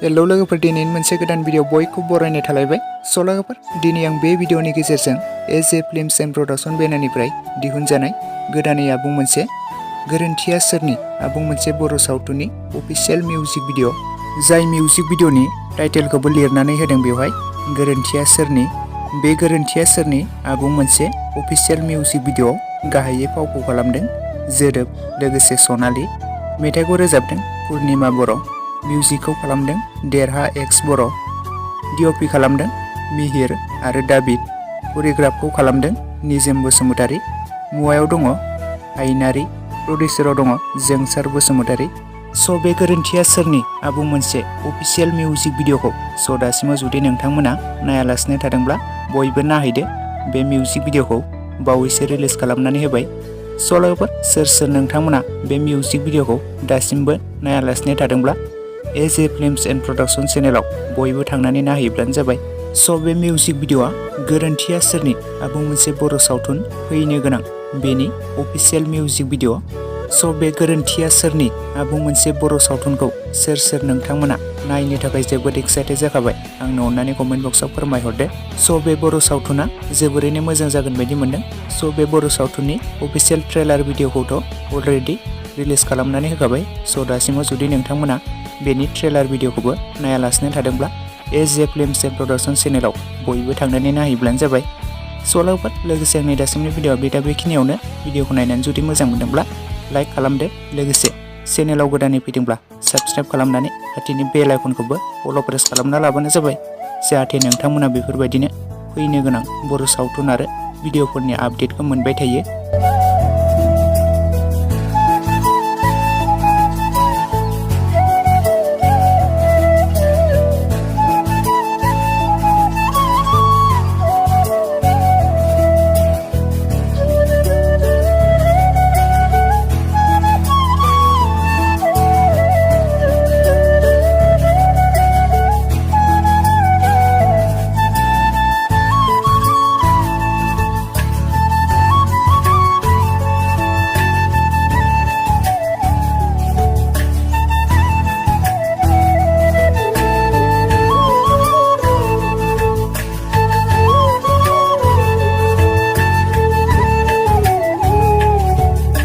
Hello लोगोफोर, दिनै मोनसे गोदान भिडिअ बयखौ बरायनाय थालायबाय। स' लोगोफोर, दिनै आं बे भिडिअनि गेजेरजों A J A films and production बेनारनिफ्राय दिहुनजानाय गोदानै आबुं मोनसे गोरोन्थिया सोरनि आबुं मोनसे बर' सावथुननि अफिसियेल मिउजिक भिडिअ, जाय मिउजिक भिडिअनि टाइटेलखौबो लिरनानै होदों बेवहाय गोरोन्थिया सोरनि। बे गोरोन्थिया सोरनि आबुं मोनसे अफिसियेल मिउजिक भिडिअ गाहायै फावखौ खालामदों जोदोब लोगोसे सनालि, मेथाइखौ रोजाबदों पुर्निमा बर', मिउजिकखौ खालामदों देरहा एक्स बर', डिअपि खालामदों मिहिर आरो दाबिद, करिय'ग्राफखौ खालामदों निजोम बसुमतारी, मुवायाव दङ हायनारि, प्रडिउसाराव दङ जोंसार बसुमतारी। स' बे गोरोन्थिया सोरनि आबुं मोनसे अफिसियेल मिउजिक भिडिअखौ दासिमाव जुदि नोंथांमोना नायालासिनो थादोंब्ला बयबो नायहैदो। बे मिउजिक भिडिअखौ बावैसो रिलिज खालामनानै होबाय। स' लोगोफोर, सोर नोंथांमोना बे मिउजिक भिडिअखौ दासिमबो नायालासिनो थादोंब्ला A J A films and production चेनेलाव बयबो थांनानै नायहैब्लानो जाबाय। स' बे मिउजिक भिडिअआ गोरोन्थिया सोरनि आबुं मोनसे बर' सावथुन फैनो गोनां बेनि अफिसियेल मिउजिक भिडिअ। स' बे गोरोन्थिया सोरनि आबुं मोनसे बर' सावथुनखौ सोर नोंथांमोना नायनो थाखाय जोबोद एक्साइटेड जाखाबाय आंनो अननानै कमेन्ट बक्सआव फोरमायहरदो। स' बे बर' सावथुना जोबोरैनो मोजां जागोन बायदि मोनदों। स' बे बर' सावथुननि अफिसियेल ट्रेलार भिडिअखौथ' अलरेडि रिलिज खालामनानै होखाबाय। स' दासिमाव जुदि नोंथांमोना बेनि ट्रेलार भिडिअखौबो नायालासिनो थादोंब्ला A J A films and production चेनेलाव बयबो थांनानै नायहैब्लानो जाबाय। स' लोगोसे आंनि दासिमनि भिडिअ दा बेखिनियावनो। भिडिअखौ नायनानै जुदि मोजां मोनदोंब्ला लाइक खालामदो, लोगोसे चेनेलाव गोदानै फैदोंब्ला साबस्क्राइब खालामनानै खाथिनि बेल आइकनखौबो अल प्रेस खालामना लाबानो जाबाय, जाहाथे नोंथांमोना बेफोरबायदिनो फैनो गोनां बर' सावथुन आरो भिडिअफोरनि आपडेटखौ मोनबाय थायो।